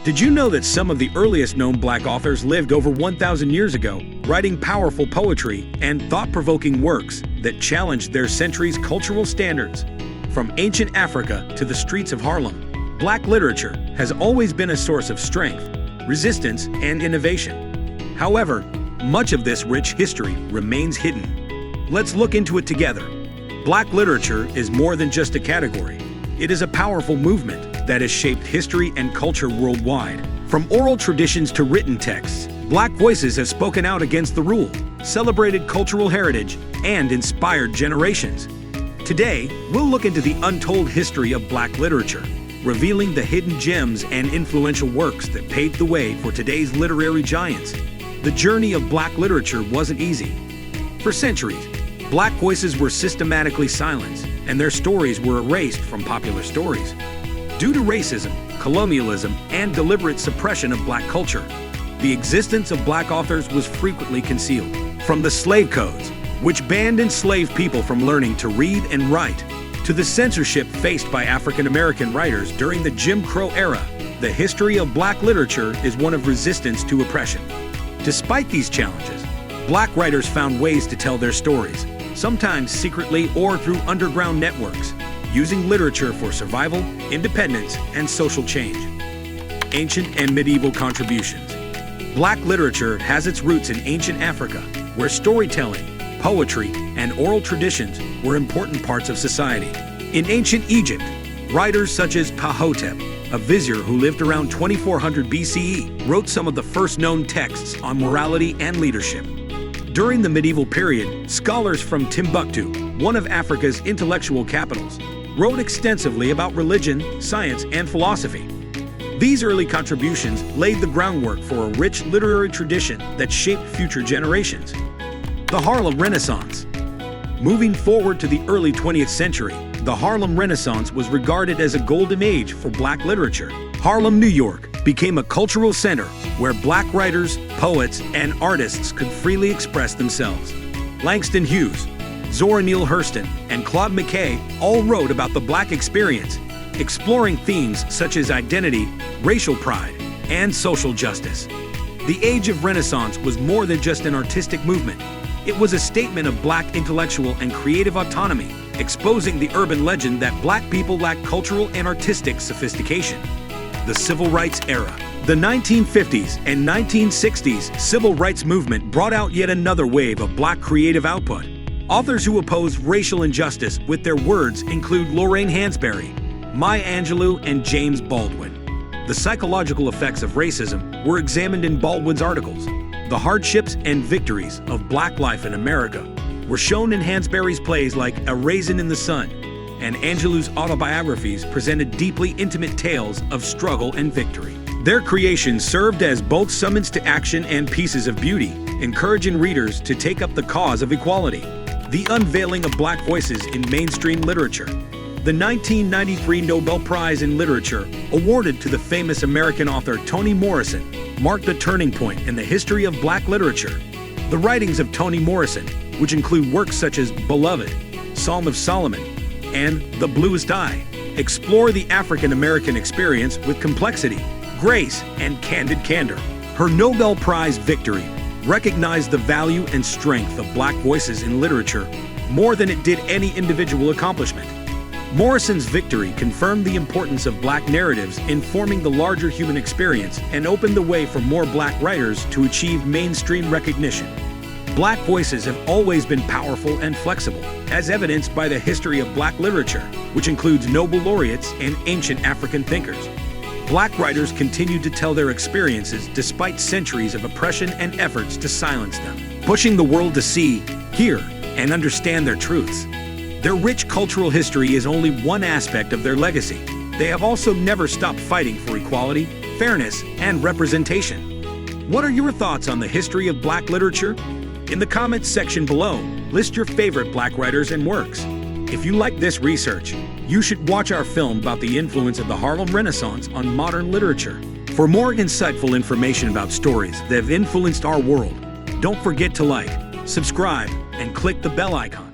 Did you know that some of the earliest known Black authors lived over 1,000 years ago, writing powerful poetry and thought-provoking works that challenged their century's cultural standards? From ancient Africa to the streets of Harlem, Black literature has always been a source of strength, resistance, and innovation. However, much of this rich history remains hidden. Let's look into it together. Black literature is more than just a category. It is a powerful movement that has shaped history and culture worldwide. From oral traditions to written texts, Black voices have spoken out against the rule, celebrated cultural heritage, and inspired generations. Today, we'll look into the untold history of Black literature, revealing the hidden gems and influential works that paved the way for today's literary giants. The journey of Black literature wasn't easy. For centuries, Black voices were systematically silenced, and their stories were erased from popular stories. Due to racism, colonialism, and deliberate suppression of Black culture, the existence of Black authors was frequently concealed. From the slave codes, which banned enslaved people from learning to read and write, to the censorship faced by African American writers during the Jim Crow era, the history of Black literature is one of resistance to oppression. Despite these challenges, Black writers found ways to tell their stories, sometimes secretly or through underground networks, using literature for survival, independence, and social change. Ancient and medieval contributions. Black literature has its roots in ancient Africa, where storytelling, poetry, and oral traditions were important parts of society. In ancient Egypt, writers such as Ptahhotep, a vizier who lived around 2400 BCE, wrote some of the first known texts on morality and leadership. During the medieval period, scholars from Timbuktu, one of Africa's intellectual capitals, wrote extensively about religion, science, and philosophy. These early contributions laid the groundwork for a rich literary tradition that shaped future generations. The Harlem Renaissance. Moving forward to the early 20th century, the Harlem Renaissance was regarded as a golden age for Black literature. Harlem, New York, became a cultural center where Black writers, poets, and artists could freely express themselves. Langston Hughes, Zora Neale Hurston, and Claude McKay all wrote about the Black experience, exploring themes such as identity, racial pride, and social justice. The Age of Renaissance was more than just an artistic movement. It was a statement of Black intellectual and creative autonomy, exposing the urban legend that Black people lacked cultural and artistic sophistication. The Civil Rights Era. The 1950s and 1960s civil rights movement brought out yet another wave of Black creative output. Authors who opposed racial injustice with their words include Lorraine Hansberry, Maya Angelou, and James Baldwin. The psychological effects of racism were examined in Baldwin's articles. The hardships and victories of Black life in America were shown in Hansberry's plays like A Raisin in the Sun, and Angelou's autobiographies presented deeply intimate tales of struggle and victory. Their creations served as both summons to action and pieces of beauty, encouraging readers to take up the cause of equality. The unveiling of Black voices in mainstream literature. The 1993 Nobel Prize in Literature, awarded to the famous American author Toni Morrison, marked a turning point in the history of Black literature. The writings of Toni Morrison, which include works such as Beloved, Song of Solomon, and The Bluest Eye, explore the African American experience with complexity, grace, and candid candor. Her Nobel Prize victory recognized the value and strength of Black voices in literature more than it did any individual accomplishment. Morrison's victory confirmed the importance of Black narratives in forming the larger human experience and opened the way for more Black writers to achieve mainstream recognition. Black voices have always been powerful and flexible, as evidenced by the history of Black literature, which includes Nobel laureates and ancient African thinkers. Black writers continued to tell their experiences despite centuries of oppression and efforts to silence them, pushing the world to see, hear, and understand their truths. Their rich cultural history is only one aspect of their legacy. They have also never stopped fighting for equality, fairness, and representation. What are your thoughts on the history of Black literature? In the comments section below, list your favorite Black writers and works. If you like this research, you should watch our film about the influence of the Harlem Renaissance on modern literature. For more insightful information about stories that have influenced our world, don't forget to like, subscribe, and click the bell icon.